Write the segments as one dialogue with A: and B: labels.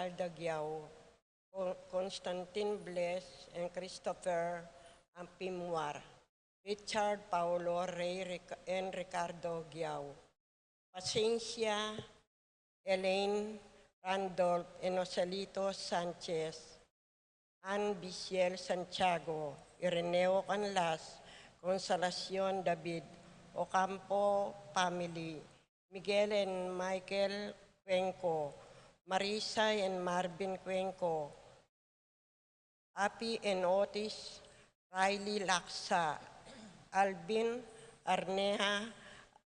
A: Imelda Giao, Constantine Bless, and Christopher Ampimwar, Richard Paulo Rey and Ricardo Giao, Paciencia Elaine Randolph Enosalito Sanchez, Ann Biciel Santiago, Ireneo Canlas, Consolacion David, Ocampo family, Miguel and Michael Cuenco, Marisa and Marvin Cuenco, Api and Otis Riley Laksa, Alvin Arneha,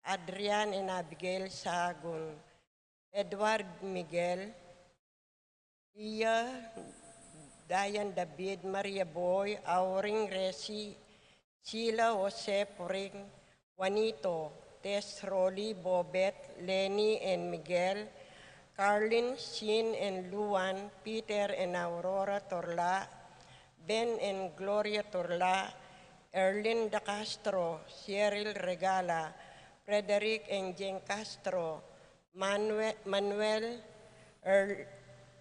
A: Adrian and Abigail Sagun, Edward Miguel, Iya, Dayan David, Maria Boy, Auring Resi, Sheila Jose Puring, Juanito, Tess Rolly, Bobet, Lenny and Miguel, Carlin, Shin and Luan, Peter and Aurora Torla, Ben and Gloria Torla, Erlin Da Castro, Cyril Regala, Frederick and Jen Castro, Manuel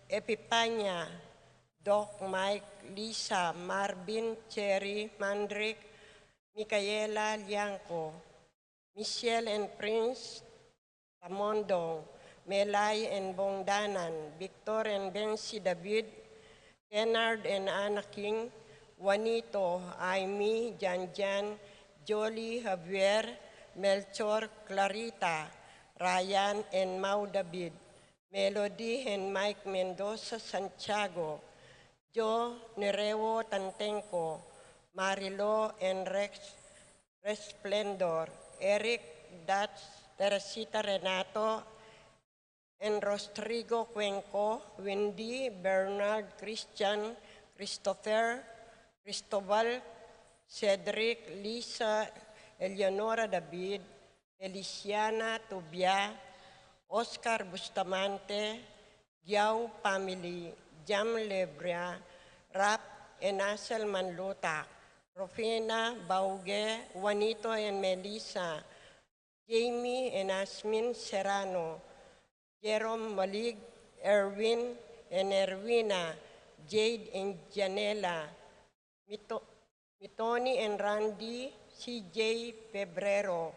A: Epipanya, Doc Mike, Lisa, Marvin, Cherry, Mandrick, Micaela Lianco, Michelle and Prince Tamondong, Melay and Bongdanan, Victor and Bensi David, Kennard and Anna King, Juanito, Aimee, Janjan, Jolie, Javier, Melchor, Clarita, Ryan and Mau David, Melody and Mike Mendoza Santiago, Joe Nerewo Tantenco, Marilo and Rex Resplendor, Eric Dutch, Teresita Renato, and Rodrigo Cuenco, Wendy, Bernard, Christian, Christopher, Cristobal, Cedric, Lisa, Eleonora David, Feliciana Tubia, Oscar Bustamante, Giao family, Jam Lebria, Rap and Asel Manlutak, Rofina Bauge, Juanito and Melissa, Jamie and Asmin Serrano, Jerome Malig, Erwin and Erwina, Jade and Janela, Mitoni and Randy, CJ Pebrero,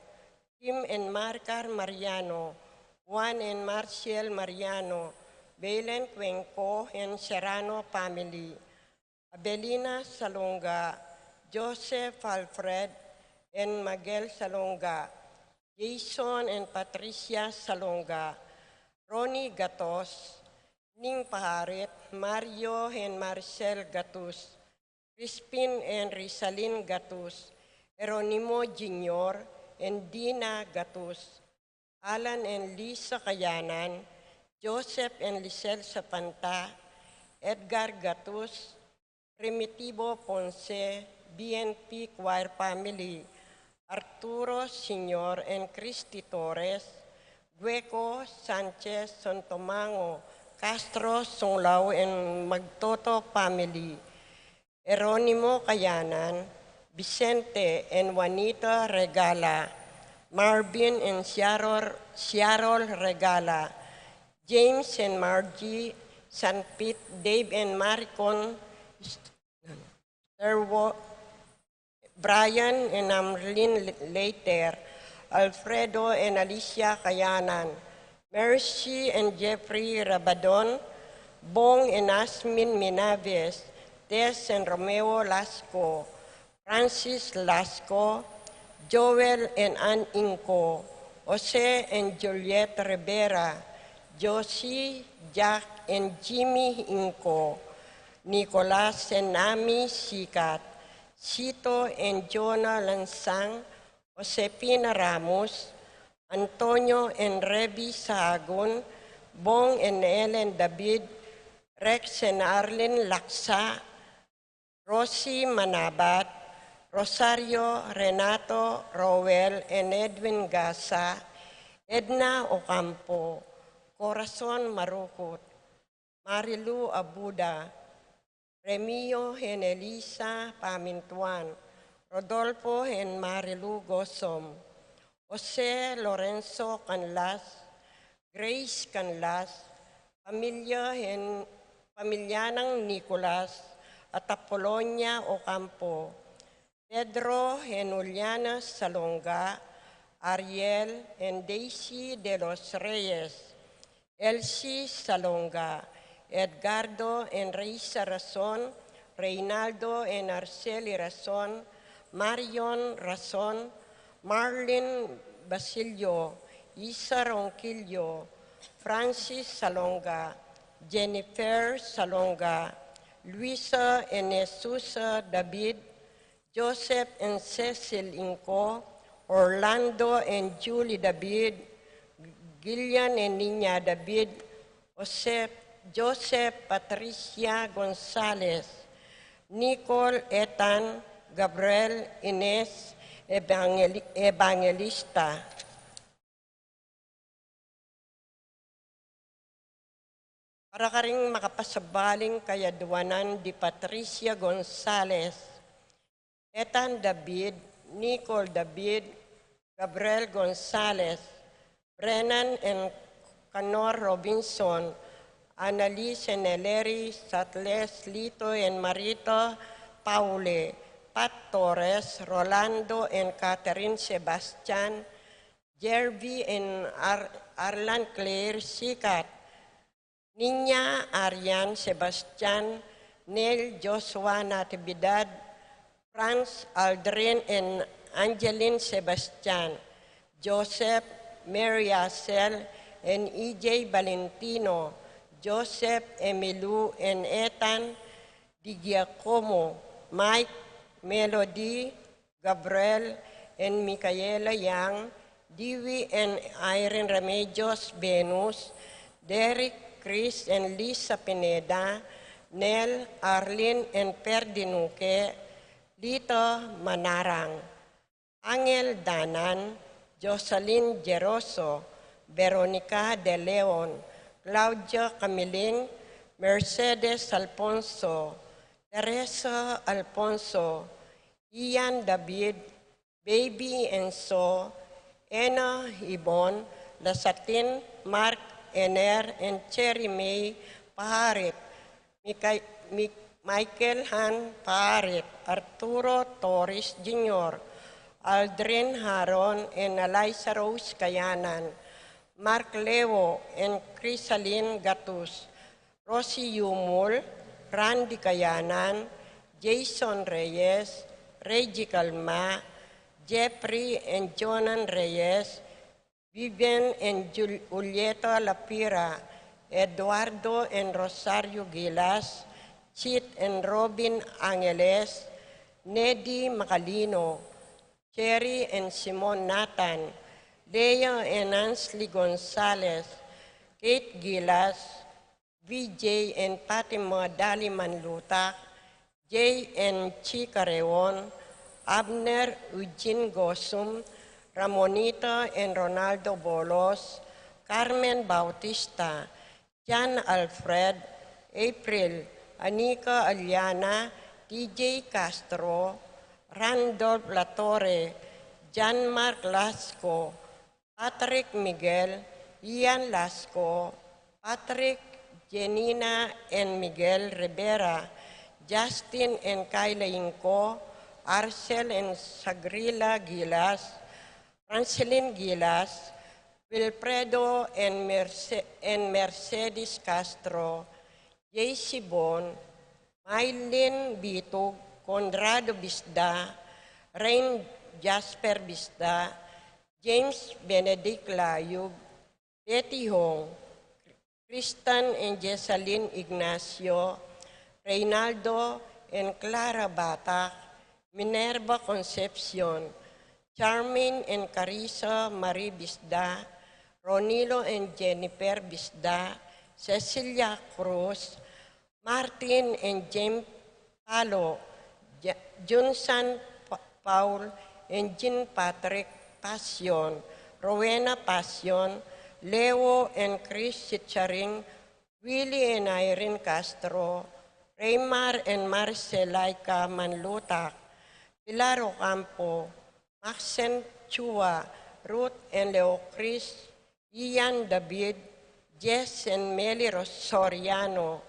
A: Kim and Marcar Mariano, Juan and Marcial Mariano, Belen Cuenco and Serrano family, Abelina Salonga, Joseph Alfred and Miguel Salonga, Jason and Patricia Salonga, Ronnie Gatos, Ning Paharit, Mario and Marcel Gatus, Crispin and Rizalin Gatus, Eronimo Jr. and Dina Gatus, Alan and Lisa Kayanan, Joseph and Lisel Sapanta, Edgar Gatus, Primitivo Ponce, BNP Choir Family, Arturo Sr. and Christy Torres, Gueco Sanchez Sontomango, Castro Songlao and Magtoto Family, Eronimo Kayanan, Vicente and Juanita Regala, Marvin and Ciarol Regala, James and Margie Sanpit, Dave and Maricon, Brian and Amrlin Later, Alfredo and Alicia Kayanan, Mercy and Jeffrey Rabadon, Bong and Asmin Minaves, Tess and Romeo Lasco, Francis Lasco, Joel and Ann Inco, Jose and Juliet Rivera, Josie, Jack and Jimmy Inco, Nicolas and Ami Sikat, Sito and Jonah Lansang, Josepina Ramos, Antonio and Revi Sahagun, Bong and Ellen David, Rex and Arlen Laksa, Rosie Manabat, Rosario Renato Rowell and Edwin Gasa, Edna Ocampo, Corazon Marukut, Marilu Abuda, Remio and Elisa Pamintuan, Rodolfo and Marilu Gosom, Jose Lorenzo Canlas, Grace Canlas, pamilya ng Nicolas at Apolonia Ocampo, Pedro and Juliana Salonga, Ariel and Daisy de los Reyes, Elsie Salonga, Edgardo and Reisa Razon, Reynaldo and Arceli Razon, Marion Razon, Marlene Basilio, Isa Ronquillo, Francis Salonga, Jennifer Salonga, Luisa and Jesusa David, Joseph and Cecil Inco, Orlando and Julie David, Gillian and Nina David, Joseph Patricia Gonzalez, Nicole Ethan, Gabriel Ines Evangelista. Para ka ring makapasabaling kayaduanan di Patricia Gonzalez, Ethan David, Nicole David, Gabriel Gonzalez, Brennan and Canor Robinson, Annalise and Neleri, Satles, Lito and Marito, Paule, Pat Torres, Rolando and Catherine Sebastian, Jervy and Arlan Claire Sikat, Niña Arian Sebastian, Neil Joshua Natividad, Franz Aldrin and Angeline Sebastian, Joseph, Mary Acel, and EJ Valentino, Joseph Emilu and Ethan Di Giacomo, Mike, Melody, Gabriel, and Micaela Yang, Dewey and Irene Remedios Venus, Derek, Chris and Lisa Pineda, Nel, Arlene and Perdinuque, Lito Manarang, Angel Danan, Jocelyn Geroso, Veronica De Leon, Claudia Camiling, Mercedes Alfonso, Teresa Alfonso, Ian David, Baby Enzo, Ena Ibon, Lasatin, Mark Ener, and Cherry May Paharit, Michael Han Paharit, Arturo Torres Jr., Aldrin Haron and Eliza Rose Kayanan, Mark Lewo and Crisaline Gatus, Rosie Yumul, Randy Kayanan, Jason Reyes, Reggie Calma, Jeffrey and Jonan Reyes, Vivian and Julieta Lapira, Eduardo and Rosario Gilas, Chit and Robin Angeles, Neddy Macalino, Cherry and Simon Nathan, Leo and Ansley Gonzalez, Kate Gilas, VJ and Fatima Dali Manlutak, Jay and Chika Reon, Abner Eugene Gosum, Ramonito and Ronaldo Bolos, Carmen Bautista, Jan Alfred, April, Anika Aliana, TJ Castro, Randolph Latorre, John Mark Lasco, Patrick Miguel, Ian Lasco, Patrick, Jenina and Miguel Rivera, Justin and Kyla Inco, Arcel and Sagrila Gilas, Francelin Gilas, Wilfredo and Mercedes Castro, JC Bon, Mylene Bitog, Conrado Bisda, Rain Jasper Bisda, James Benedict Layug, Betty Hong, Kristan and Jessalyn Ignacio, Reynaldo and Clara Batak, Minerva Concepcion, Charmaine and Carissa Marie Bisda, Ronilo and Jennifer Bisda, Cecilia Cruz, Martin and James Palo, Junsan Paul and Jean Patrick Passion, Rowena Passion, Leo and Chris Chicharing, Willie and Irene Castro, Raymar and Marcelaika Manlutak, Pilar Ocampo, Maxen Chua, Ruth and Leo Chris, Ian David, Jess and Meli Soriano,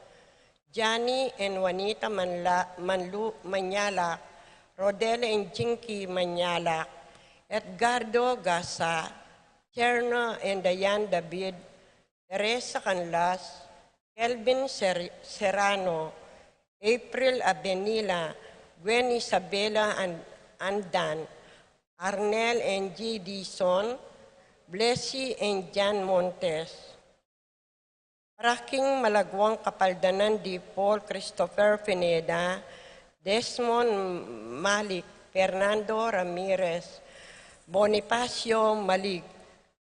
A: Johnny and Juanita Manyalak, Rodel and Jinky Manyalak, Edgardo Gasa, Cherno and Dayan David, Teresa Canlas, Kelvin Serrano, April Abenila, Gwen Isabela Andan, Arnel and G. Dison, Blessy and Jan Montes. Paraking Malagwang Kapaldanan di Paul Christopher Pineda, Desmond Malik, Fernando Ramirez, Bonifacio Malig,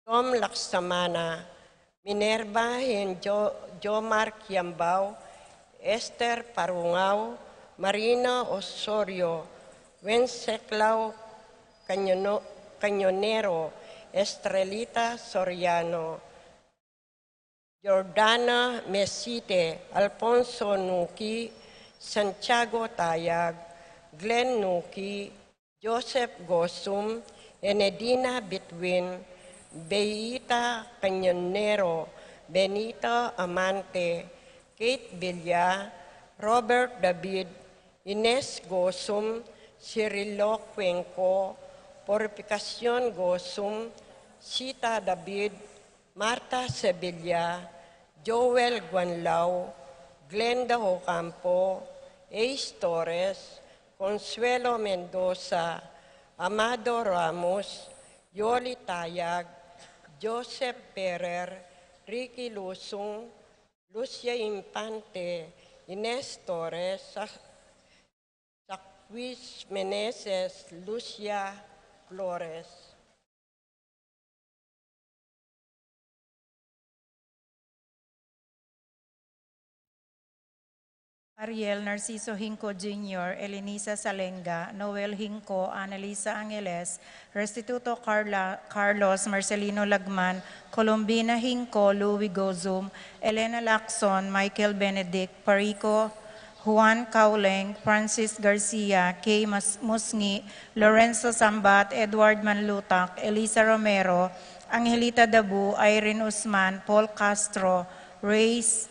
A: Tom Laksamana, Minerva and Jomar Kiambao, Esther Parungao, Marina Osorio, Wenceslau Cañonero, Estrelita Soriano, Jordana Mesite, Alfonso Nuki, Santiago Tayag, Glenn Nuki, Joseph Gosum, Enedina Bitwin, Beita Cañonero, Benito Amante, Kate Villa, Robert David, Ines Gosum, Cirilo Cuenco, Purificación Gosum, Sita David, Marta Sevilla, Joel Guanlao, Glenda Ocampo, Ace Torres, Consuelo Mendoza, Amado Ramos, Yoli Tayag, Joseph Perer, Ricky Lusung, Lucia Infante, Ines Torres, Jacquis Meneses, Lucia Flores.
B: Ariel Narciso Hinco Jr., Elenisa Salenga, Noel Hinco, Annalisa Angeles, Restituto Carlos Marcelino Lagman, Colombina Hinco, Louis Gozum, Elena Lacson, Michael Benedict, Parico, Juan Cauleng, Francis Garcia, Kay Musngi, Lorenzo Sambat, Edward Manlutak, Elisa Romero, Angelita Dabu, Irene Usman, Paul Castro, Reyes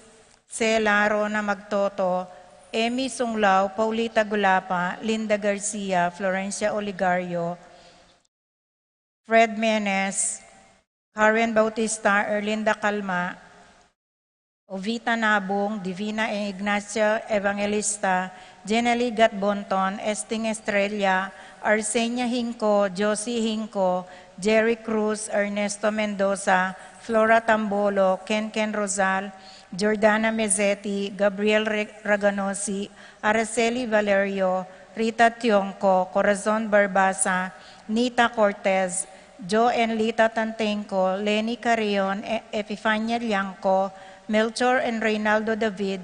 B: Cela, Rona Magtoto, Amy Sunglao, Paulita Gulapa, Linda Garcia, Florencia Oligario, Fred Menes, Karen Bautista, Erlinda Calma, Ovita Nabong, Divina Ignacio Evangelista, Jenely Gatbonton, Esting Estrella, Arsenia Hinco, Josie Hinco, Jerry Cruz, Ernesto Mendoza, Flora Tambolo, Ken Rosal, Jordana Mezzetti, Gabriel Raganosi, Araceli Valerio, Rita Tionco, Corazon Barbasa, Nita Cortez, Jo Enlita Tantenco, Lenny Carrion, Epifania Lianco, Melchor and Reynaldo David,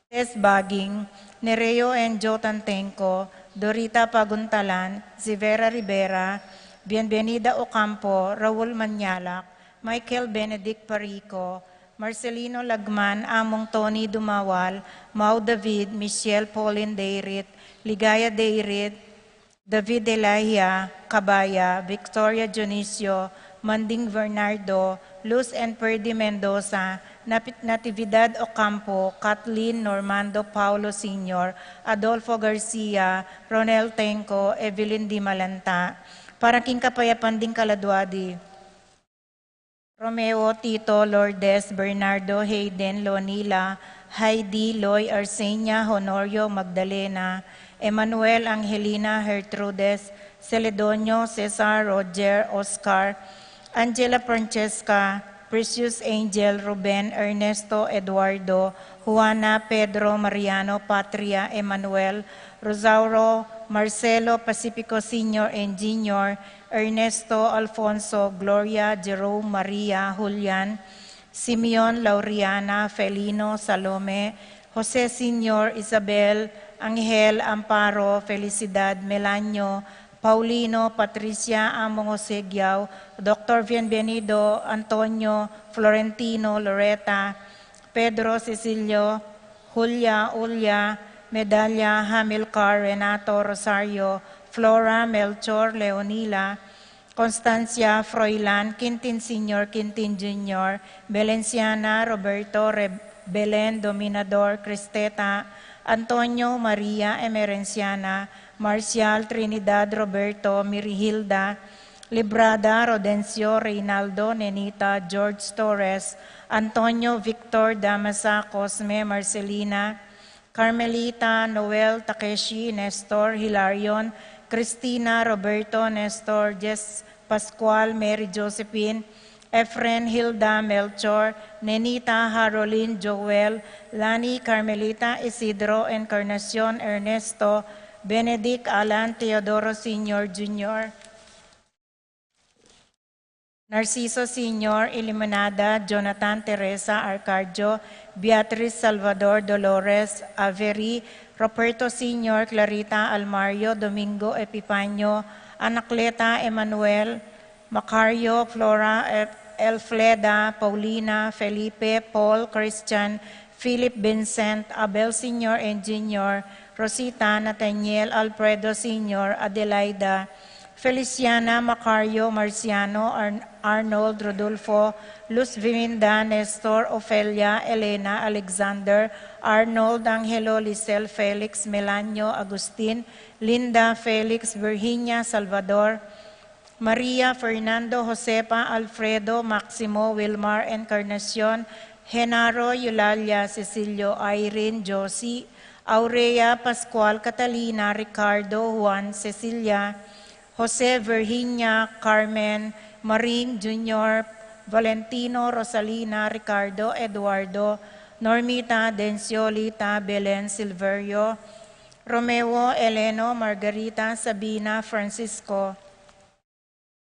B: Tess Baging, Nereo and Jo Tantenco, Dorita Paguntalan, Zivera Rivera, Bienvenida Ocampo, Raul Manyalak, Michael Benedict Parico, Marcelino Lagman, Among Tony Dumawal, Mau David, Michelle Pauline Deirit, Ligaya Deirit, David Elahia, Cabaya, Victoria Dionisio, Manding Bernardo, Luz and Perdi Mendoza, Natividad Ocampo, Kathleen Normando Paulo Sr., Adolfo Garcia, Ronel Tenco, Evelyn Di Malanta, Paraking Kapayapan Ding Kaladwadi, Romeo, Tito, Lourdes, Bernardo, Hayden, Lonila, Heidi, Loy, Arsenia, Honorio, Magdalena, Emmanuel, Angelina, Gertrudes, Celedonio, Cesar, Roger, Oscar, Angela Francesca, Precious Angel, Ruben, Ernesto, Eduardo, Juana, Pedro, Mariano, Patria, Emmanuel, Rosauro, Marcelo, Pacifico Sr. and Jr., Ernesto, Alfonso, Gloria, Jerome, Maria, Julian, Simeon, Lauriana, Felino, Salome, Jose Sr., Isabel, Angel, Amparo, Felicidad, Melanio, Paulino, Patricia, Among Osegiao, Dr. Bienvenido, Antonio, Florentino, Loretta, Pedro, Cecilio, Julia, Ulia, Medalla, Hamilcar, Renato, Rosario, Flora, Melchor, Leonila, Constancia Froilan, Quintin Sr., Quintin Jr., Belenciana, Roberto, Belen Dominador, Cristeta, Antonio Maria Emerenciana, Marcial Trinidad Roberto, Mirihilda, Librada Rodencio Reynaldo Nenita, George Torres, Antonio Victor Damasa, Cosme Marcelina, Carmelita Noel Takeshi, Nestor Hilarion, Cristina Roberto Nestor, Jess Pascual, Mary Josephine, Efren Hilda Melchor, Nenita Harolyn Joel, Lani Carmelita Isidro Encarnacion Ernesto, Benedict Alan Teodoro Sr. Jr., Narciso Sr., Eliminada, Jonathan Teresa Arcadio, Beatriz Salvador Dolores Avery, Roberto Sr., Clarita Almario, Domingo Epipanyo, Anacleta Emmanuel, Macario, Flora Elfleda, Paulina, Felipe, Paul, Christian, Philip Vincent, Abel Sr. and Jr., Rosita, Nathaniel, Alfredo Sr., Adelaida, Feliciana, Macario, Marciano, Arnold, Rodolfo, Luz Viminda, Nestor, Ofelia, Elena, Alexander, Arnold, Angelo, Lisel, Felix, Melanio, Agustin, Linda, Felix, Virginia, Salvador, Maria, Fernando, Josepa, Alfredo, Maximo, Wilmar, Encarnacion, Genaro, Eulalia, Cecilio, Irene, Josie, Aurea, Pascual, Catalina, Ricardo, Juan, Cecilia, Jose, Virginia, Carmen, Maring Jr., Valentino, Rosalina, Ricardo, Eduardo, Normita, Denciolita, Belen, Silverio, Romeo, Eleno, Margarita, Sabina, Francisco,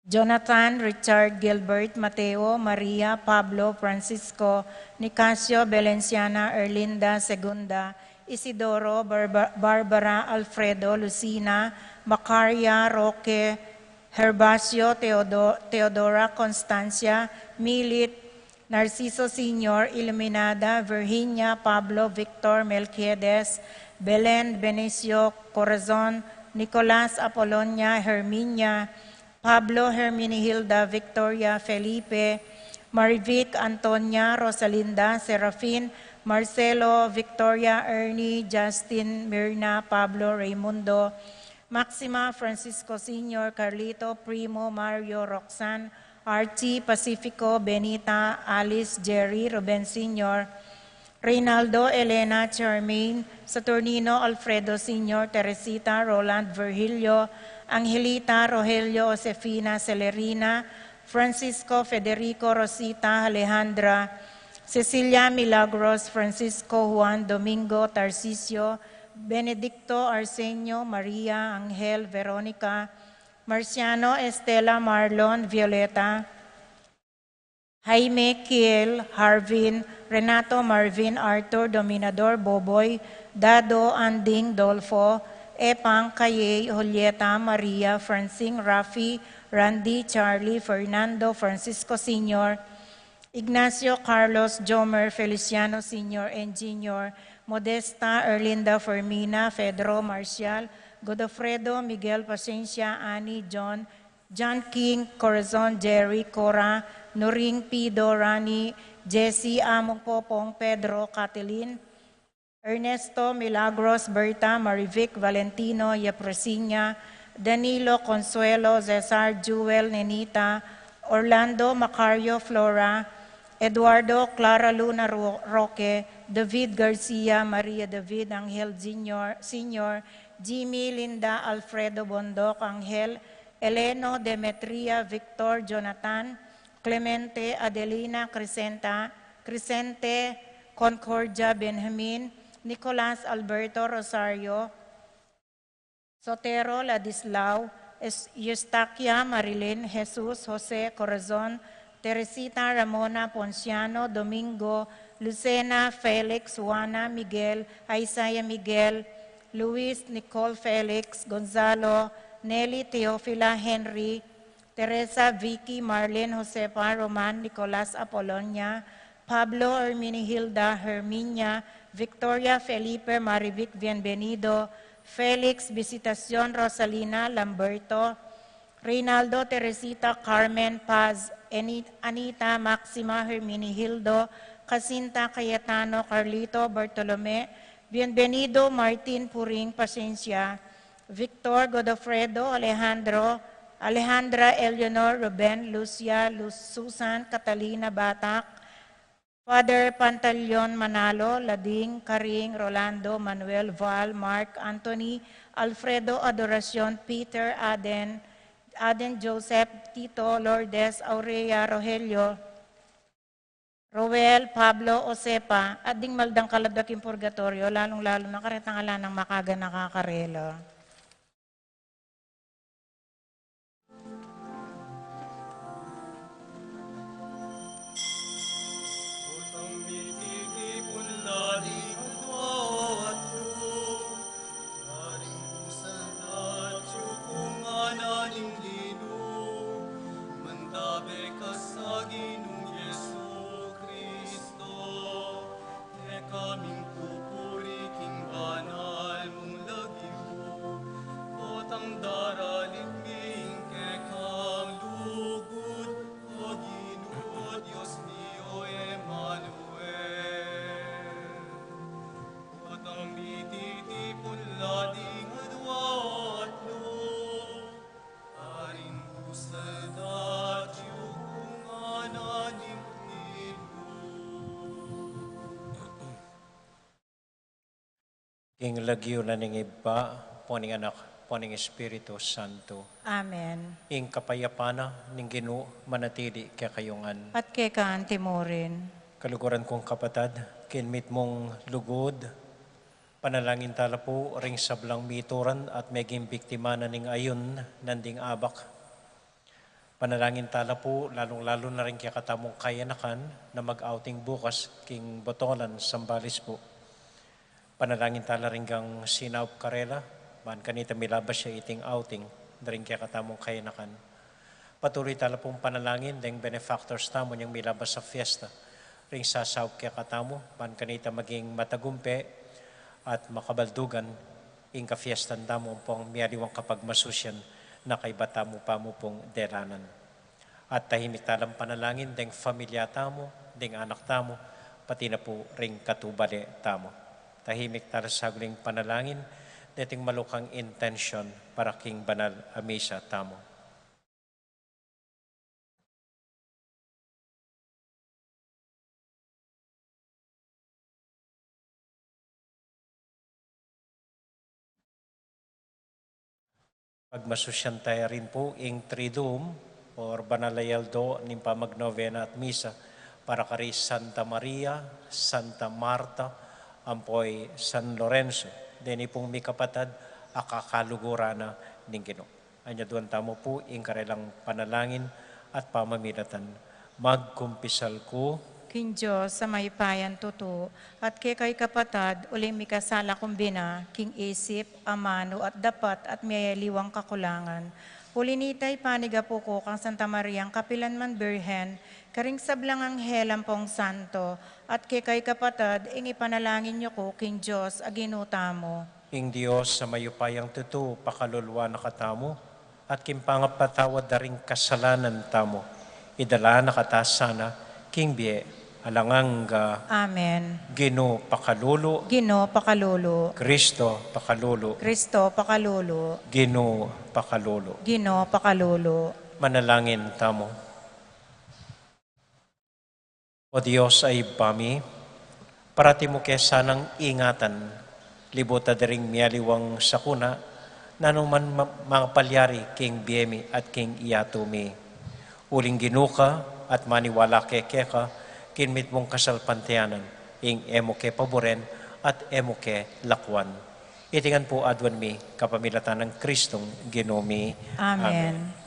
B: Jonathan, Richard, Gilbert, Mateo, Maria, Pablo, Francisco, Nicasio, Belenciana, Erlinda, Segunda, Isidoro, Barbara, Alfredo, Lucina, Macaria, Roque, Herbacio, Teodora, Constancia, Milit, Narciso Sr., Iluminada, Virginia, Pablo, Victor, Melquiades, Belen, Benicio, Corazon, Nicolas, Apolonia, Herminia, Pablo, Herminihilda, Victoria, Felipe, Marivic, Antonia, Rosalinda, Serafin, Marcelo, Victoria, Ernie, Justin, Mirna, Pablo, Raimundo, Maxima, Francisco Sr., Carlito, Primo, Mario, Roxanne, Archie, Pacifico, Benita, Alice, Jerry, Ruben Sr., Reynaldo, Elena, Charmaine, Saturnino, Alfredo Sr., Teresita, Roland, Virgilio, Angelita, Rogelio, Josefina, Celerina, Francisco, Federico, Rosita, Alejandra, Cecilia, Milagros, Francisco, Juan, Domingo, Tarcisio, Benedicto, Arsenio, Maria, Angel, Veronica, Marciano, Estela, Marlon, Violeta, Jaime, Kiel, Harvin, Renato, Marvin, Arthur, Dominador, Boboy, Dado, Anding, Dolfo, Epang, Kaye, Julieta, Maria, Francine, Rafi, Randy, Charlie, Fernando, Francisco Sr., Ignacio, Carlos, Jomer, Feliciano Sr. and Jr., Modesta, Erlinda, Fermina, Pedro, Marcial, Godofredo, Miguel, Paciencia, Annie, John, John King, Corazon, Jerry, Cora, Noring, Pido, Rani, Jesse, Among Popong, Pedro, Catelyn, Ernesto, Milagros, Berta, Marivic, Valentino, Yepresinya, Danilo, Consuelo, Cesar, Jewel, Nenita, Orlando, Macario, Flora, Eduardo, Clara Luna Roque, David Garcia, Maria David, Angel Senior, Jimmy, Linda, Alfredo Bondoc, Angel, Eleno, Demetria, Victor, Jonathan, Clemente, Adelina, Crescente, Concordia, Benjamin, Nicolas, Alberto, Rosario, Sotero, Ladislao, Eustaquia, Marilyn, Jesus, Jose, Corazon, Teresita, Ramona, Ponciano, Domingo, Lucena, Felix, Juana, Miguel, Isaiah Miguel, Luis, Nicole, Felix, Gonzalo, Nelly, Teofila, Henry, Teresa, Vicky, Marlene, Josepa, Roman, Nicolas, Apolonia, Pablo, Herminihilda, Herminia, Victoria, Felipe, Marivic, Bienvenido, Felix, Visitación, Rosalina, Lamberto, Reynaldo Teresita Carmen Paz, Anita Maxima Herminihildo, Jacinta Cayetano Carlito Bartolome, Bienvenido Martin Puring Pasencia, Victor Godofredo Alejandra Eleanor Ruben Lucia Susan Catalina Batak, Father Pantaleon Manalo, Lading, Karing, Rolando, Manuel Val, Mark, Anthony, Alfredo Adoracion, Peter, Aden Joseph, Tito, Lourdes, Aurea, Rogelio, Roel, Pablo, Osepa, at ding maldang kaladaking purgatorio, lalong-lalo na karetangala ng makaga nakakarela.
C: King lagyo na ning iba, poning anak, poning Espiritu Santo.
B: Amen.
C: Ing kapayapana ning Ginoo manatili kay kayungan.
B: At kay kaan timorin.
C: Kaluguran kong kapatad, kinmit mong lugod, panalangin tala po ring sablang mituran at meging biktima na ning ayon nanding abak. Panalangin tala po, lalong-lalo na rin kaya katamong kayanakan na mag-outing bukas king Botolan, Sambales po. Panalangin tala rin kang Sinaup Karela, man kanita milabas siya iting outing, na rin kaya katamong kayanakan. Patuloy tala pong panalangin, deng benefactors tamo niyang milabas sa fiesta, ring sasaup kaya katamo, man kanita maging matagumpe at makabaldugan, ing ka-fiestan tamo pong miyaliwang kapag masusyan na kay batamo pa mo pong deranan. At tahimik talang panalangin, deng familia tamo, deng anak tamo, pati na po ring katubale tamo. Tahimik tala sa guling panalangin, dating malukang intention para king banal amisa tamo. Pagmasusyan tayo rin po ing Triduum or Banalayaldo ning pamagnovena at misa para kari Santa Maria, Santa Marta, ampoy San Lorenzo. Deni pong mi kapatad, akakalugura na ning Ginoo. Anya duwan tamo po ing karelang panalangin at pamamilatan. Magkumpisal ko,
B: King Diyos sa may payan tuto, at kay kapatad, uling mikasala kumbina, King isip, amano at dapat at mayaliwang kakulangan. Ulinitay paniga po ko kang Santa Mariang Kapilan man Birhen, karing sablang anghelang pong santo, at kay kapatad, ing ipanalangin niyo ko, King Diyos, aginuta mo.
C: ing Diyos sa mayupayang tuto, pakalulwa na katamo, at kimpangap patawad na rin kasalanan tamo. Idala na katasana, King Bie, alanganga,
B: Amen.
C: Ginoo pakalulu,
B: Ginoo pakalulu,
C: Kristo pakalulu,
B: Kristo pakalulu,
C: Ginoo pakalulu.
B: Ginoo pakalulu.
C: Manalangin tamo. O Diyos ay bami, parati mo sanang ingatan, libuta daring miyaliwang sakuna, nanuman mga palyari king Biemi at king Iyatumi. Uling ginuka at maniwala keka, kinmit mong kasalpantianan, ing emo ke paboren at emo ke lakwan. Itingan po adwan mi kapamilatan ng Kristong Ginomi.
B: Amen.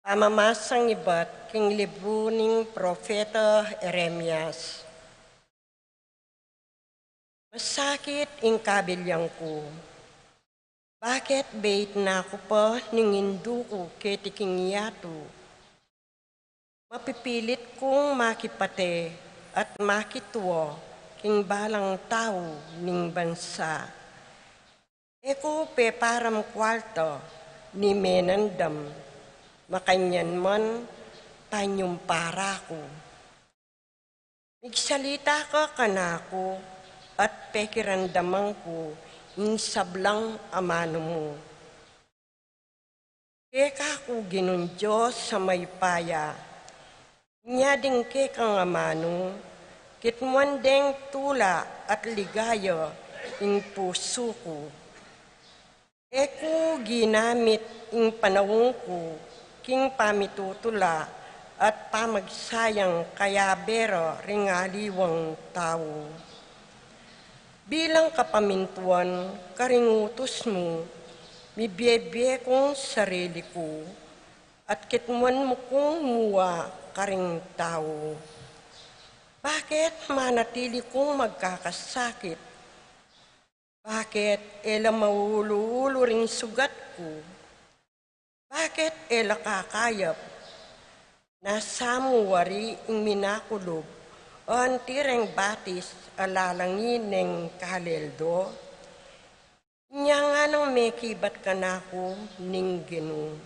A: Pamamasang iba't king libro ning Propeta Eremias. Masakit ing kabilyang ko. Bakit bait na ako pa ning hindu ko ketiking yato? Mapipilit kong makipate at makituwa king balang tao ning bansa. Eko pe param kwarta ni menandam, makanyan man tanyong para ko. Migsalita ka kanako at pekirandaman ko ing sablang amano mo. Keka ko ginon Diyos sa may paya, nyading kekang amano, kitmuandeng tula at ligaya ing puso ko. Eko ginamit ing panawong ko, king pamitutula at pamagsayang kaya bera ringaliwang tao. Bilang kapamintuan, karingutos mo, mibiyebye kong sarili ko, at kitmuan mo kong muwa karing tao. Bakit manatili kong magkakasakit? Bakit ela mauulo-ulo ring sugat ko? Bakit ela kakayap? Nasamu wari ing minakulob o antireng batis alalangin ng kahaleldo? Nya nga nang may kibat ka na ko ning Ginoo.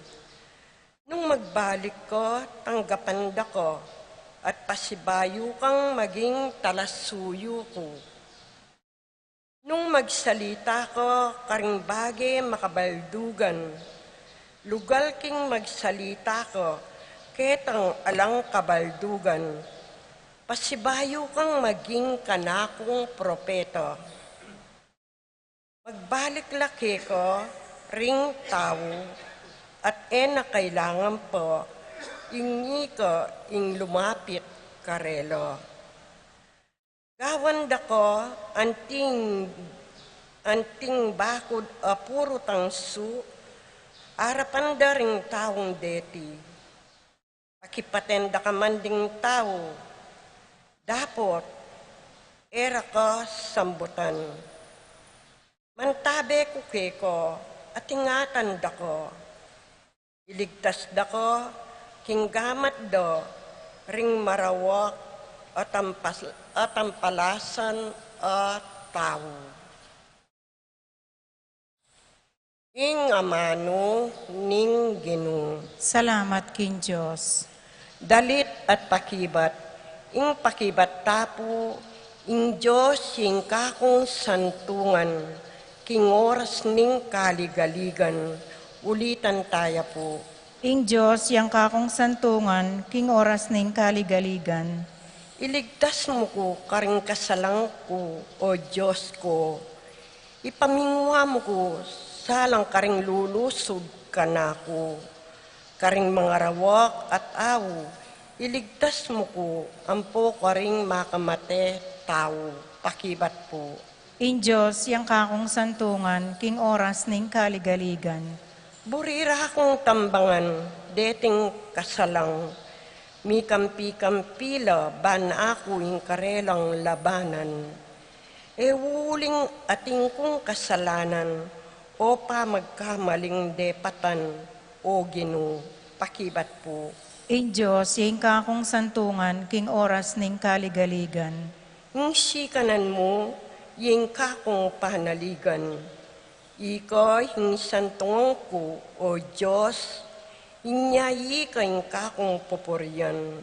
A: Nung magbalik ko, tanggapan da ko at pasibayo kang maging talasuyo ko. Nung magsalita ko, karing bagay makabaldugan, lugal king magsalita ko, ketang alang kabaldugan, pasibayo kang maging kanakong propeta. Magbalik laki ko, ring tao, at ena kailangan po, ingi ko ing lumapit karelo. Gawanda ko, anting bakod a puro tangsu, arapan da ring taong deti. Pakipatenda ka manding tao, dapot, era ko sambutan. Mantabe ko keko, at ingatan da ko. Iligtas da ko, kinggamat do, ring marawak, at ampalasan at tao. Ing amano ning Ginoo.
B: Salamat king Diyos.
A: Dalit at pakibat, ing pakibat tapo, ing Diyos ing kakong santungan, king oras ning kaligaligan, ulitan tayo po.
B: Ing Diyos yang kakong santungan, king oras ning kaligaligan.
A: Iligtas mo ko karing kasalang ko, o Diyos ko. Ipamingwa mo ko, salang karing lulusog ka na ko. Karing mga rawak at awo, iligtas mo ko, ampo karing makamate tao, pakibat po.
B: Ing Diyos yang kakong santungan, king oras ning kaligaligan.
A: Burira akong tambangan, deting kasalang, mi kampi-kampila ban ako ing karelang labanan. Ewuling ating kong kasalanan, o pa magkamaling depatan, o Ginoo, pakibat po.
B: Ing Diyos yang kakong santungan, king oras ning kaligaligan.
A: Ing sikanan mo, yung kakong panaligan. Ikaw hing santungan ko, o Diyos, inyayi kayong kakong poporian.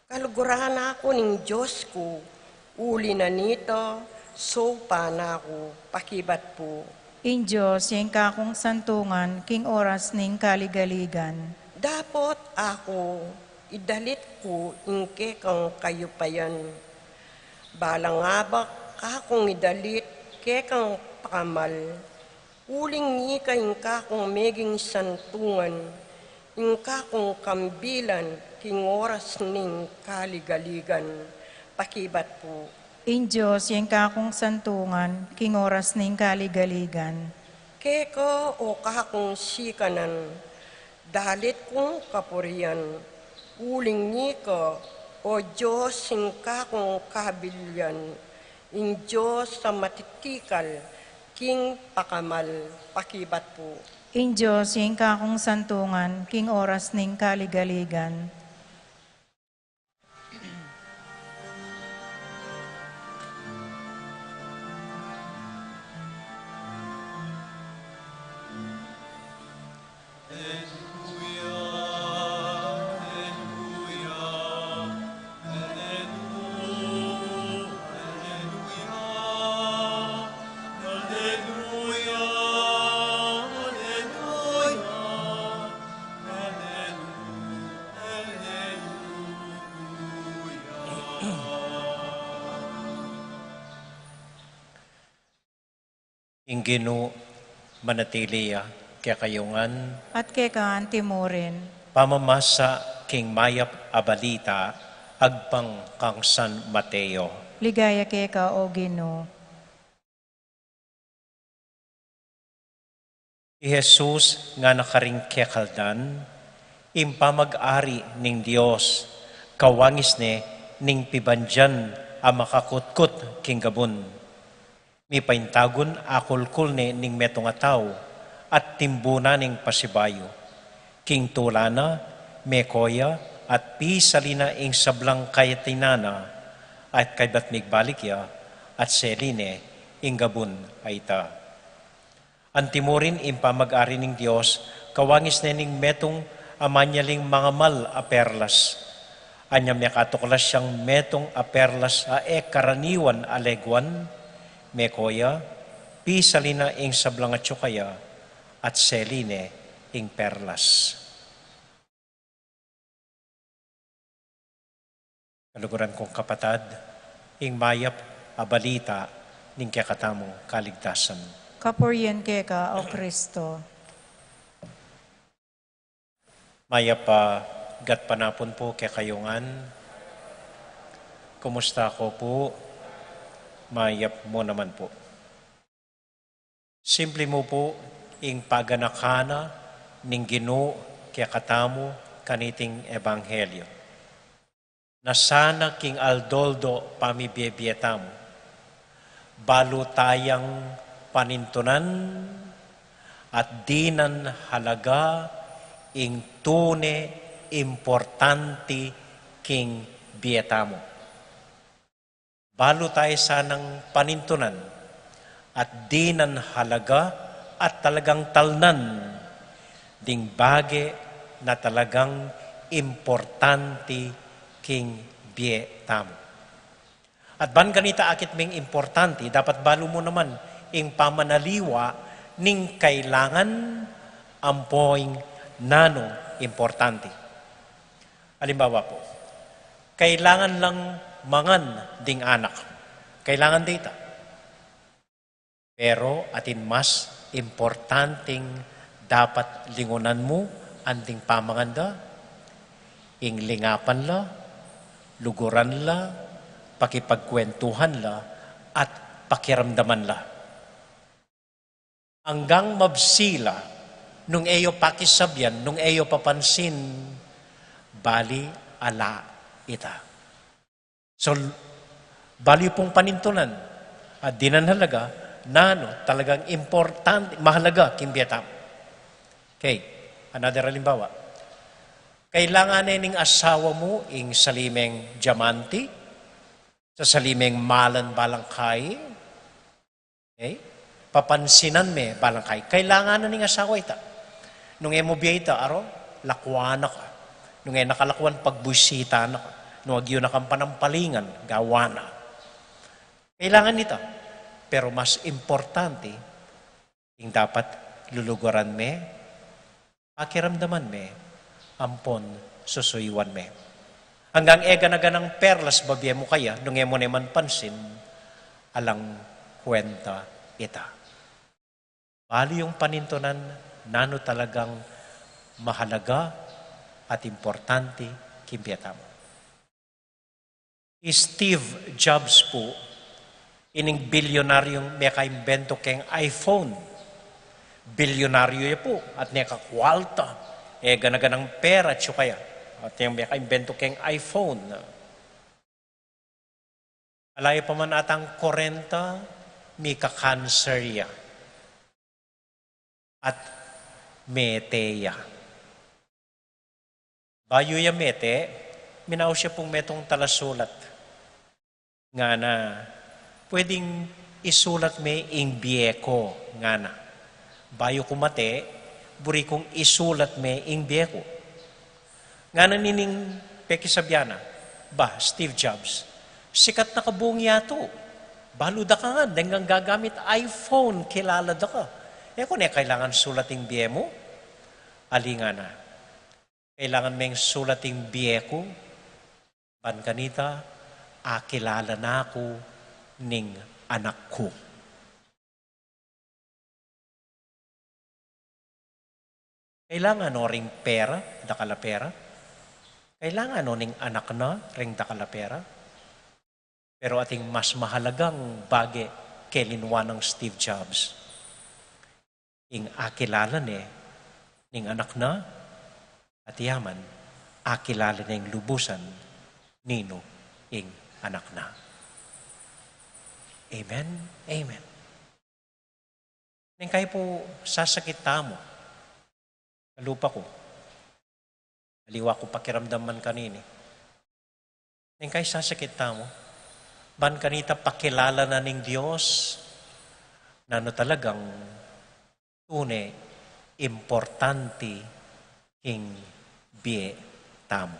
A: Kaluguran ako ng Diyos ko, uli na nito, sopa na ako, pakibat po.
B: Ing Diyos yang kakong santungan, king oras ning kaligaligan.
A: Dapat ako, idalit ko ing kekang kayupayan. Balangabak kakong idalit kekang pakamal. Uling ni kayong kakong meging santungan, ing kakong kambilan, king oras ning kaligaligan, pakibat po.
B: Ing Diyos yang kakong santungan, king oras ning kaligaligan.
A: Keko o kakong sikanan, Dalit kong kapurian, uling ni ka, o Diyos singka kong kabilyan, in Diyos sa matitikal, king pakamal, pakibat po.
B: In Diyos, yung kakong santungan, king oras ning kaligaligan.
C: Inginu manatiliya kaya kayungan
B: At kekaan timurin,
C: pamamasa king mayap abalita agpang kang San Mateo.
B: ligaya keka o Ginoo.
C: I Jesus nga nakaring kekaldan, impamag-ari ning Dios, kawangis ne ning pibandyan a makakutkot king gabon. Mi paintagon akulkul ne ning metong ataw at timbuna ning pasibayo. King tulana, mekoya at pisalina ing sablang kayatinana at kaybat migbalikya at seline ing gabon ayta. Antimurin impamag-ari ning Dios, kawangis na ning metong amanyaling mga mal a perlas. Anya may katuklas siyang metong a perlas a karaniwan alegwan, mekoya, pisalina ing sablang at tsukaya, at seline ing perlas. Kaluguran kong kapatad, ing mayap a balita ning kakatamong kaligtasan.
B: Kapurian keka o Kristo.
C: Maya pa gat panapon po kay kayungan. Kumusta ko po? Mayap mo naman po. Simple mo po ing paganakana ning Ginoo kaya katamo kaniting ebanghelyo. Na sana king aldoldo pamibiyebiyetamo. Balo tayang panintunan at dinan halaga ing tune importante king biyetamo. Balo tayo sanang panintunan at dinan halaga at talagang talnan ding bage na talagang importante king biyetamo. At ban ganita akit ming importante, dapat balo mo naman ing pamanaliwa ning kailangan ampoing nanong importante. Halimbawa po, kailangan lang mangan ding anak. Kailangan data. Pero atin mas importanteng dapat lingunan mo anding pamanganda, ing lingapan la, luguran la, pakipagkwentuhan la, at pakiramdaman la. Hanggang mabsila, nung eyo pakisabyan, nung eyo papansin, bali ala ita. So, bali pong panintunan at dinanhalaga na talagang importante, mahalaga kimbiyata. Okay, another halimbawa. Kailangan ning asawa mo ing salimeng diamante, sa salimeng malan balangkay, okay? Papansinan me balangkay. Kailangan na ning asawa ita. Nung emo biyita, aro, lakwana ka. Nung nakalakwan pagbusita na ka. Nung agyo na kang panampalingan, gawana. Kailangan nito. Pero mas importante, yung dapat luluguran me, pakiramdaman me, ampon susuywan me. Hanggang ega na ganang perlas babye mo kaya, nung emo naman pansin, alang kwenta ita. Bali yung panintunan, nano talagang mahalaga at importante kimpiyata mo. Steve Jobs po, ining bilyonaryong may kaimbento keng iPhone. Bilyonaryo ya po at nekakwalta, ganaganang pera tso kaya. At yung may kaimbento keng iPhone. Alay pa man atang 40, may ka-cancer ya. At meteya. Bayo ya mete, minaw siya pong metong talasulat. Nga na, pwedeng isulat may ingbiyeko nga na. Bayo kumate, buri kong isulat may ingbiyeko. Nga na nining Peki Sabiana, ba, Steve Jobs, sikat na kabuong yato. Balo da ka nga, dahil gagamit iPhone, kilala da ka. Kung kailangan sulating biye mo, ali nga na. Kailangan may sulating biye ko, ban kanita, kilala na ako ning anak ko. Kailangan o ring pera, dakala pera. Kailangan o ning anak na, ring dakala pera. Pero ating mas mahalagang bagay kelinwa ng Steve Jobs. Ing akilala ni, ning anak na, at yaman, akilala na yung lubusan, nino, ing anak na. Amen? Amen. Nang kayo po sasakit tamo, lupa ko, aliwa ko pakiramdam man kanini. Nang kayo sasakit tamo, ban kanita pakilala na ning Diyos, na talagang tune, importante ing biye tamo.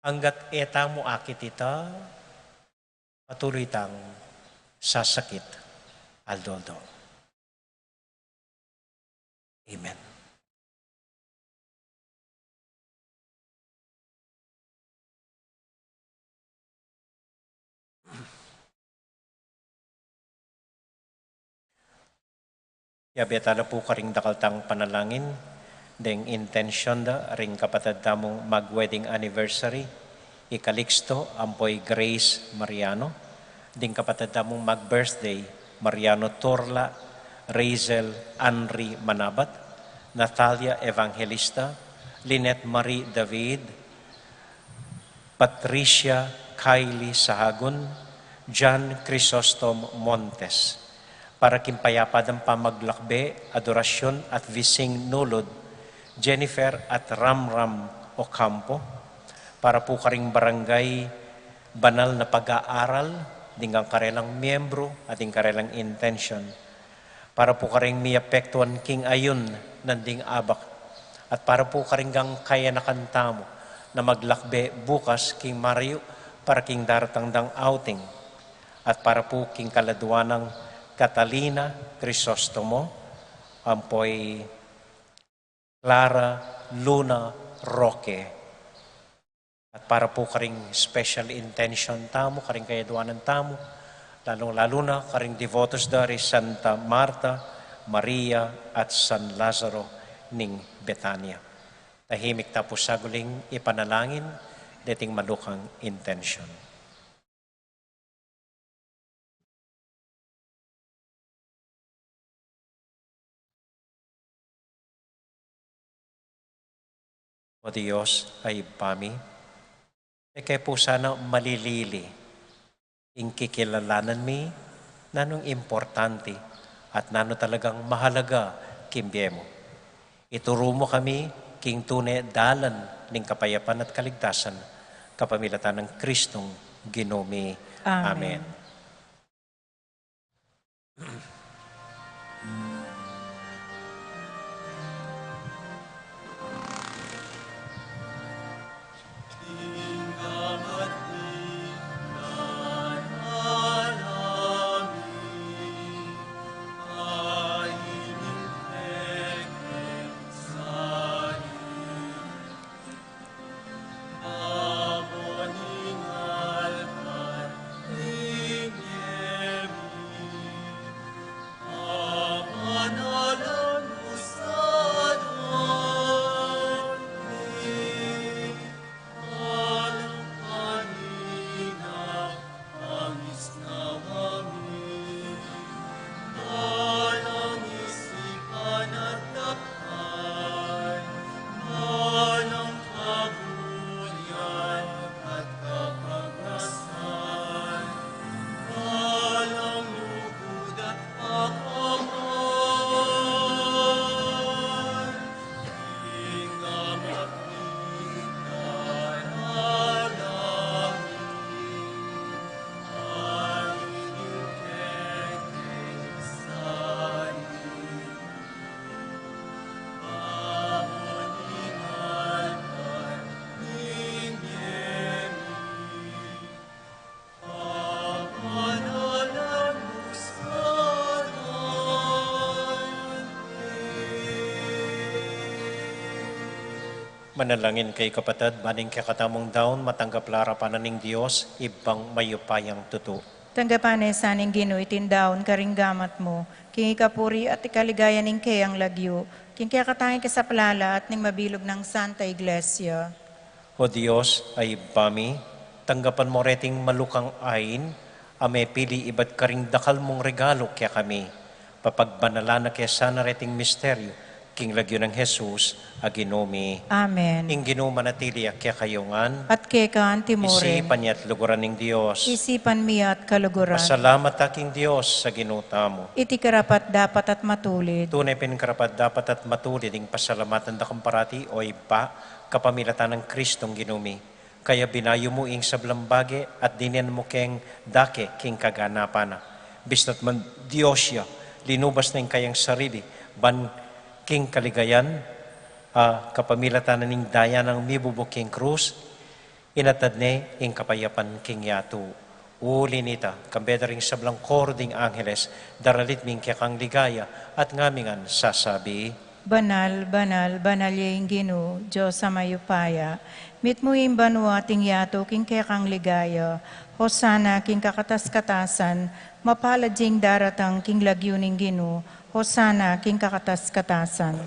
C: Hanggat etamo akit ita, patuloy tang sasakit aldoldo. Amen. Yabeta na po karing dakaltang panalangin, deng intention da, ring kapatid tamong mag-wedding anniversary, Ikalixto, Ampoy Grace Mariano, ding kapatid tamong mag-birthday, Mariano Torla, Razel Anri Manabat, Natalia Evangelista, Lynette Marie David, Patricia Kylie Sahagun, John Chrysostom Montes, para kimpayapad ang pamaglakbe, adorasyon at vising nulod, Jennifer at Ramram Ocampo, para po karing barangay banal na pag-aaral, dingang karelang miyembro at ding karelang intention, para po karing miapektuan king ayun nanding abak, at para po karinggang kaya nakantamo na maglakbe bukas king Mario para king daratang dang outing, at para po king kaladuanang Catalina Crisostomo, Ampoy Clara Luna Roque. At para po karing special intention tamo, karing kayaduanan tamo, lalong-lalo na karing devotos dari Santa Marta, Maria at San Lazaro ning Betania. Tahimik tapos saguling ipanalangin, dating malukang intention. O Diyos ay pami, kaya po sana malilili, ing kikilalanan mi, nanong importante at nano talagang mahalaga kimbiye mo. Ituro mo kami, king tune dalan ning kapayapan at kaligtasan, kapamilatan ng Kristong Ginoo. Amen. Manalangin kay kapatid, baning kakatamong daon, matanggap lara pananing Diyos, ibang mayupayang tuto.
B: Tanggapan sa ning Ginoo itindaon karing gamat mo, king ikapuri at ikaligayan ning kayang lagyo, king kaya katangin ka sa palala at ning mabilog ng Santa Iglesia.
C: O Diyos ay bami, tanggapan mo reting malukang ain, ame pili iba't karing dakal mong regalo kaya kami. Papagbanala na kaya sana reting misteryo, king lagyo ng Jesus, aginomi.
B: Amen.
C: Ing ginumanatili kaya kayongan,
B: At kekaan timurin,
C: isipan niya at luguran ng Diyos.
B: isipan miya at kaluguran.
C: Pasalamat aking Diyos sa ginutamo.
B: Iti karapat dapat at matulid.
C: Tunay pinakarapat dapat at matulid ang pasalamatan da kamparati o iba kapamilatan ng Kristong ginumi. Kaya binayo mo ing sablambage at dinian mo keng dake king kaganapan. Bistat man Diyos siya, linubas na ing kayang sarili, ban king kaligayan, kapamilatan ning daya ng mibubok king krus, inatad ne ing kapayapan king yatu. Uli nita, kambeda ring sablang koro ding angeles, daralit ming kang ligaya, at ngamingan sasabi,
B: Banal, banal, banal yung Ginoo, Diyos sa mayupaya. Mit mo yung banwa ting yato, king kekang ligaya. Hosana, king kakatas-katasan, mapalad jing daratang king lagyo ning Ginoo. Hosana, king kakatas-katasan.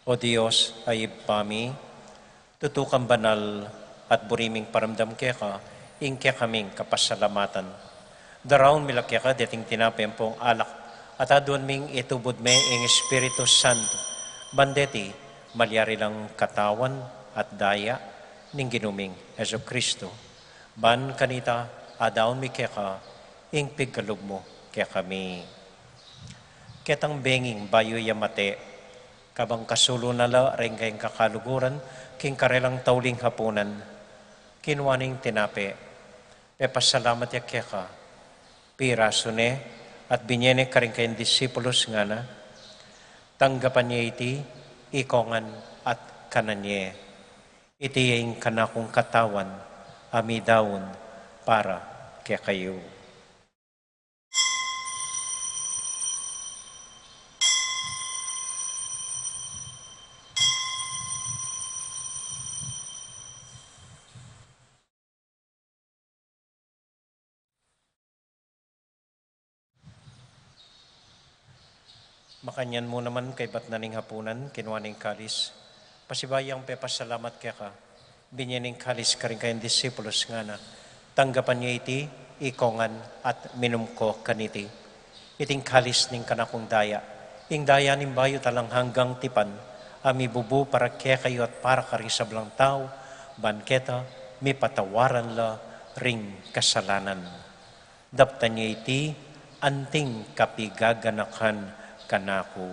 C: O Diyos ay pami, tutukang banal at buriming paramdam keka, ing kaming kapasalamatan. Daraon milakya ka, dating tinapempong alak, at adon ming itubod me ing Espiritu Santo. Bandeti, malyari lang katawan at daya, ning ginuming Yesu Kristo. Ban kanita, adaon mi keka, ing piggalog mo kaya kami. Ketang benging bayo yamate, kabang kasulo nala, ring kayong kakaluguran, king karelang tauling hapunan, kinwaning tinape, pepasalamat ya keka, piraso ne, at binyene ka rin kayong disipulos nga na, tanggapan niya iti, ikongan at kananye, iti yung kanakong katawan, amidawon, para kaya kayo. Makanyan mo naman kay ba't naning hapunan, kinwaning kalis. Pasibayang pepasalamat kaya ka, binyaning kalis ka rin kayong disipulos nga na, tanggapan niya iti, ikongan at minum ko kaniti. Iting kalis ning kanakong daya, ing daya ning bayo talang hanggang tipan, ami bubu para kaya kayo at para ka rin sablang tao, banketa, may patawaran la ring kasalanan. Daptan niya iti, anting kapigaganakan, kanako.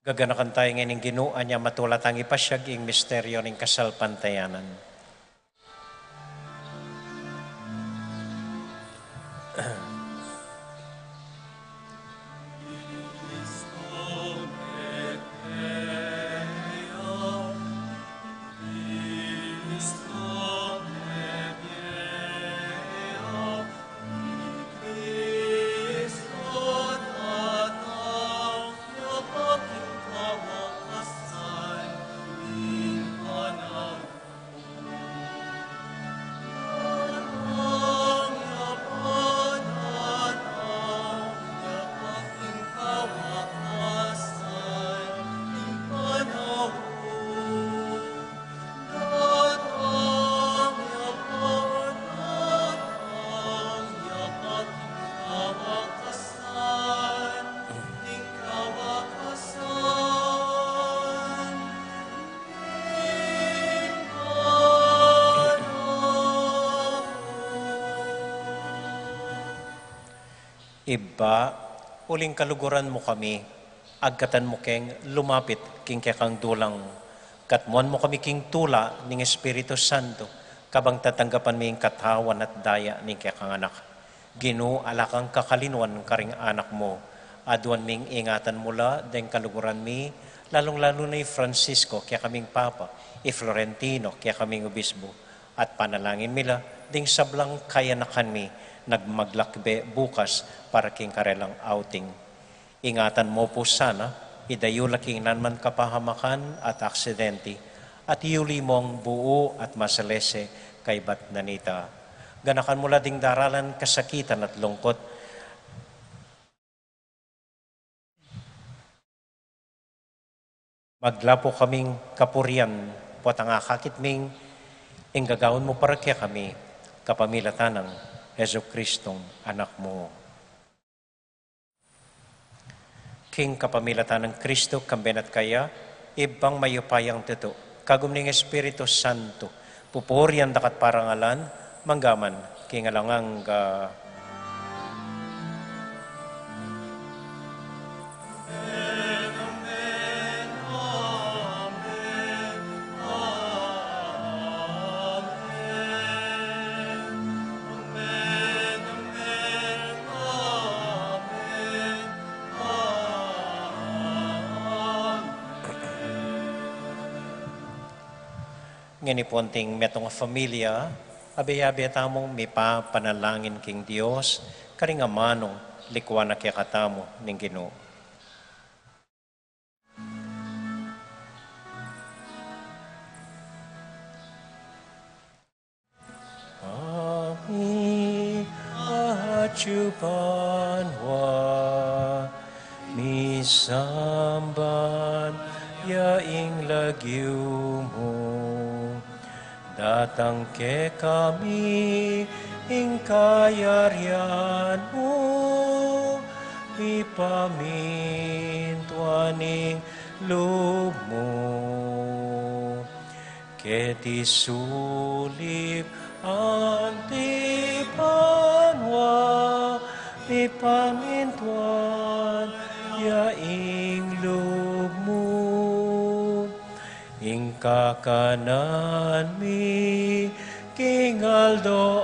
C: Gaganakan tayo ngayon Ginoo anya matulat ang ipasyag ing misteryo ng kasalpantayanan. Iba, uling kaluguran mo kami, agkatan mo keng lumapit king kekang dulang. Katmuan mo kami king tula ng Espiritu Santo, kabang tatanggapan mo yung katawan at daya ng kekang anak. Ginoo alakang kakalinuan karing anak mo. Aduan ming ingatan mula, den kaluguran mi, lalong-lalo na Francisco, kaya kaming Papa, Florentino, kaya kaming Obispo. At panalangin mila, ding sablang kayanakan mi, nagmaglakbe bukas para king karelang outing. Ingatan mo po sana, idayulaking nanman kapahamakan at aksidente, at iuli mong buo at masalese kay Batnanita. Ganakan mula ding daralan kasakitan at lungkot, maglapo kaming kapurian, potang akakit ming, inggagawon mo para kaya kami, kapamilatan ng Heso Kristong anak mo. King kapamilatan ng Kristo, kambenat kaya, ibang mayupayang tuto, kagumning Espiritu Santo, pupurian dakat parangalan, manggaman, king alangang nginipunting metong familia, abe-abe tamong may panalangin king Dios, karing amanong likwan na kaya katamo ning Ginoo. Ami achupanwa misamban yaing lagyu mo. Datang ke kami, ingkayarian mo, ipamintuaning loob mo. Keti sulip antipanwa, ipamintuan yaing loob mo. Ingkakanan mi, King Aldo,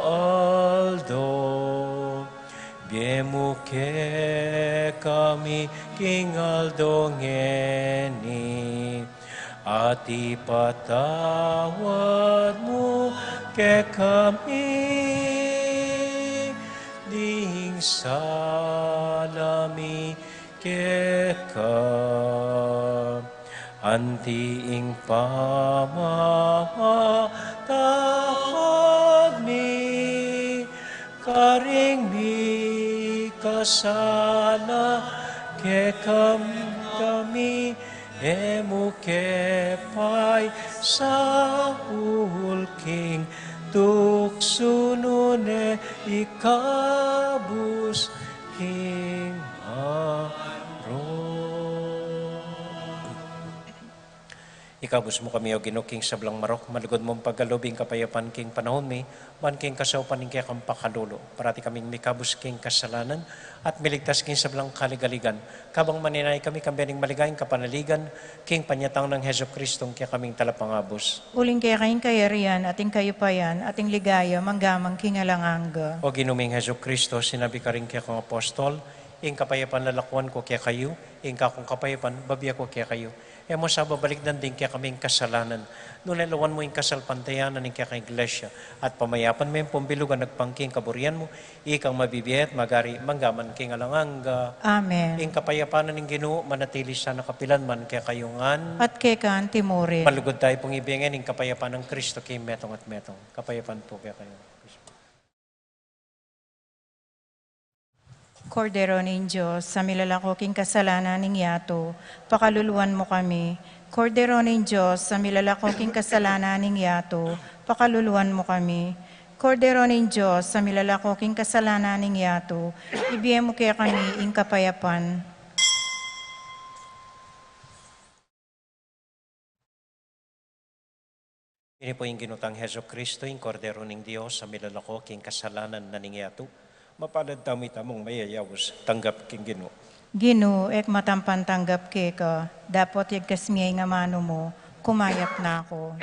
C: biemu ke kami, King Aldo ngeni, at ipatawad mo ke kami, ding salami ke antiing pamamatapag mi, karing mi kasala ke kami, emu ke pay sa ulking tuksunune ikabus king Ikabus mo kami o ginuking sablang marok, malugod mong paggalubing kapayapan king panahon mi, man king kasaupan ning kaya kang pakalulo. Parati kaming mikabus king kasalanan at miligtas king sablang kaligaligan. Kabang maninay kami kambianing maligayang kapanaligan, king panyatang ng Heso Kristong kaya kaming talapangabos.
B: Uling kaya kayong kayarian, ating kayupayan, ating ligaya, manggamang king alanganga.
C: O ginuming Heso Kristo, sinabi ka rin kaya kang apostol, ing kapayapan lalakwan ko kaya kayo, ing kakong kapayapan, babya ko kaya kayo. E mo sa babalik din kaya kaming kasalanan. Nunelawan mo yung kasalpantayanan ng kaya ka iglesia. At pamayapan mo yung pumbilugan, nagpangking kaburian mo, ikang mabibiyat, magari, manggaman king alanganga.
B: Amen.
C: Ing kapayapanan ng Ginoo, manatili sa nakapilan man kaya kayungan.
B: At kekan timurin.
C: Malugod tayo pong ibigin, ing kapayapan ng Kristo kay metong at metong. Kapayapan po kaya kayo.
B: Kordero ning Diyos, sa milalakoking kasalanan ning yato, pakaluluan mo kami. Kordero ning Diyos, sa milalakoking kasalanan ning yato, pakaluluan mo kami. Kordero ning Diyos, sa milalakoking kasalanan ning yato, ibigay mo kaya kami ing kapayapan.
C: Ini po yung ginutang Heso Kristo, yung kordero ning Diyos, sa milalakoking kasalanan na ning yato. Mapalad tami tamong mayayawos, tanggap king Ginoo.
B: Ginoo, ek matampan tanggap ke ka, dapat yagkasmiyay nga mano mo, kumayap na ako.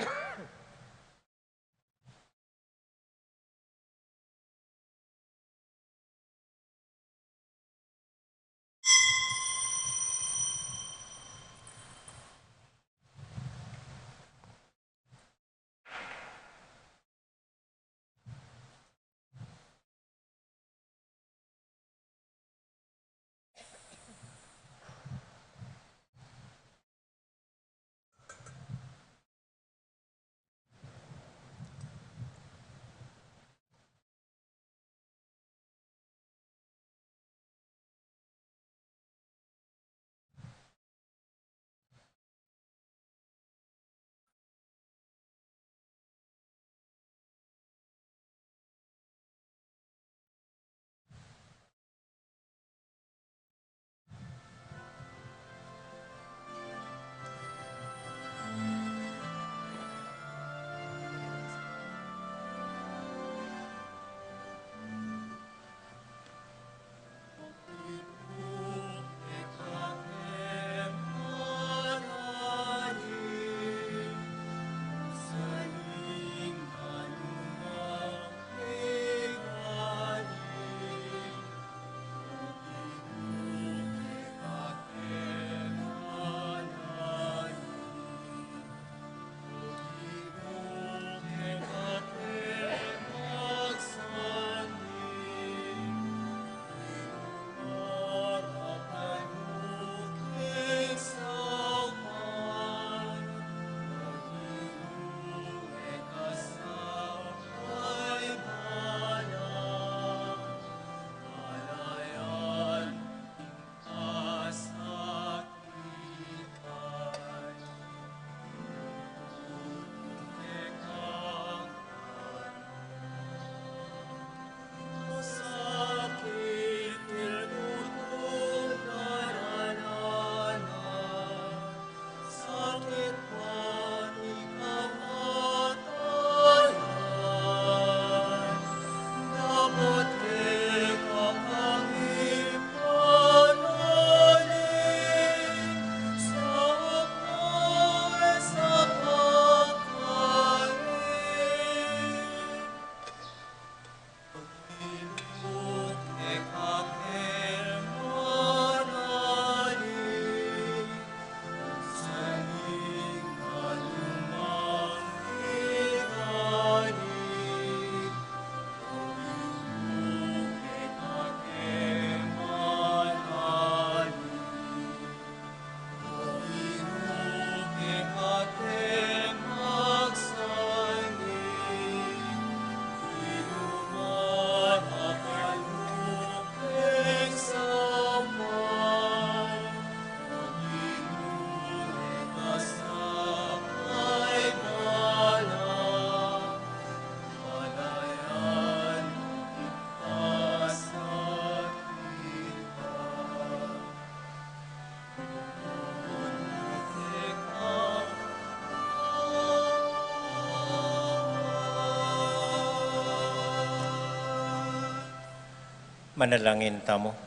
C: Manalangin tamo.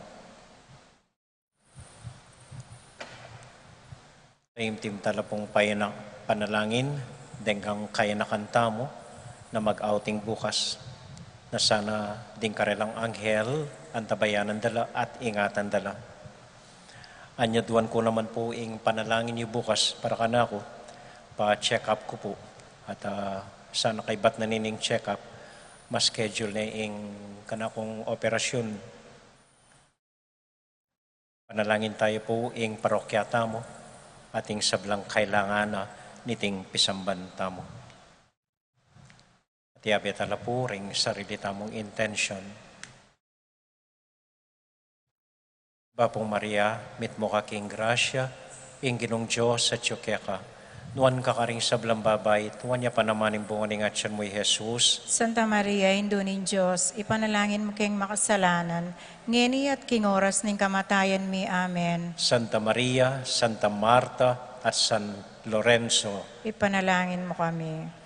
C: Taimtim tala pong panalangin, denggang kaya nakanta mo na mag-outing bukas na sana ding karelang anghel, antabayanan dala at ingatan dala. Anyaduan ko naman po ing panalangin niyo bukas para kanako, pa-check up ko po. At sana kay bat nanining check up, ma-schedule na ing kanakong operasyon. Panalangin tayo po ing parokyata mo, ating sablang kailangan na niting pisamban tamo. At iabetala po ring sarili tamong intention. Bapong Maria, mit mo ka king grasya, ing ginong Diyos sa ka. Nuan ka karing sablang babay, tuwan niya pa naman yung bunganing atyan mo'y Jesus.
B: Santa Maria, Indunin Diyos, ipanalangin mo kayong makasalanan, ngeni at king oras ning kamatayan mi. Amen.
C: Santa Maria, Santa Marta, at San Lorenzo,
B: Ipanalangin mo kami.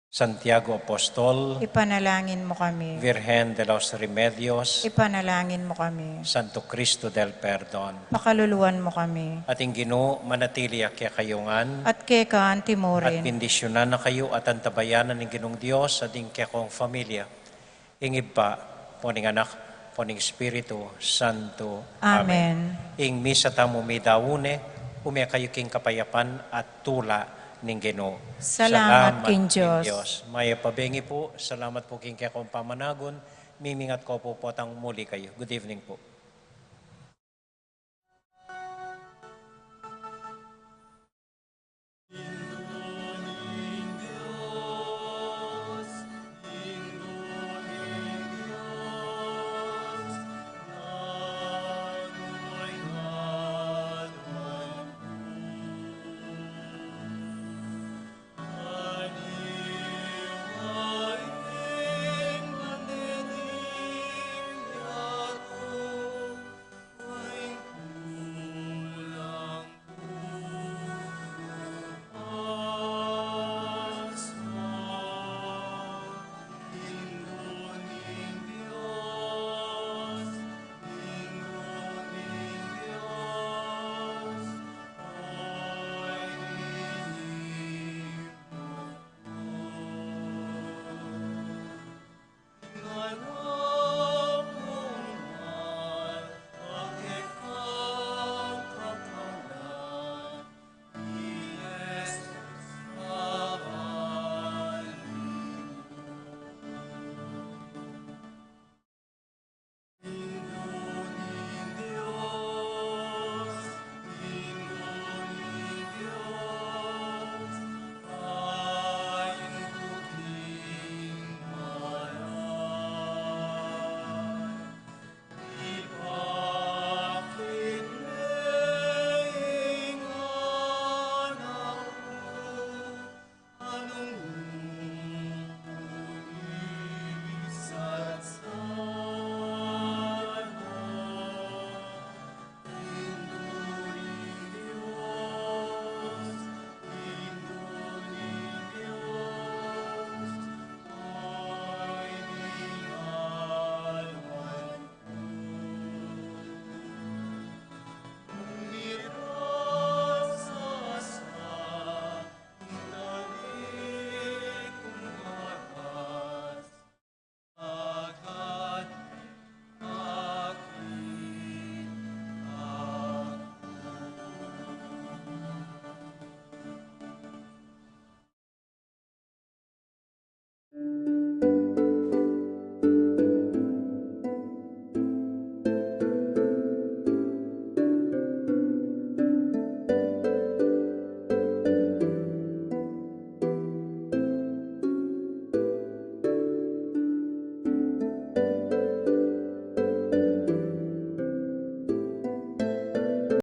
C: Santiago Apostol,
B: Ipanalangin mo kami.
C: Virgen de los Remedios,
B: Ipanalangin mo kami.
C: Santo Cristo del Perdon.
B: Pakaluluan mo kami.
C: Ating Ginoo, manatili kaya kayungan,
B: At kay ka
C: at
B: antimorin.
C: bendisyonan na kayo at antabayanan ng Ginong Diyos sa ding kekong familia. Ingib pa, poning anak, poning Espiritu Santo.
B: Amen.
C: Ing misa tamo may daune, umya kayo king kapayapan at tula ning Ginoo.
B: Salamat king Diyos.
C: Maya pabengi po, salamat po king kekong pamanagon, mimingat ko po potang muli kayo. Good evening po.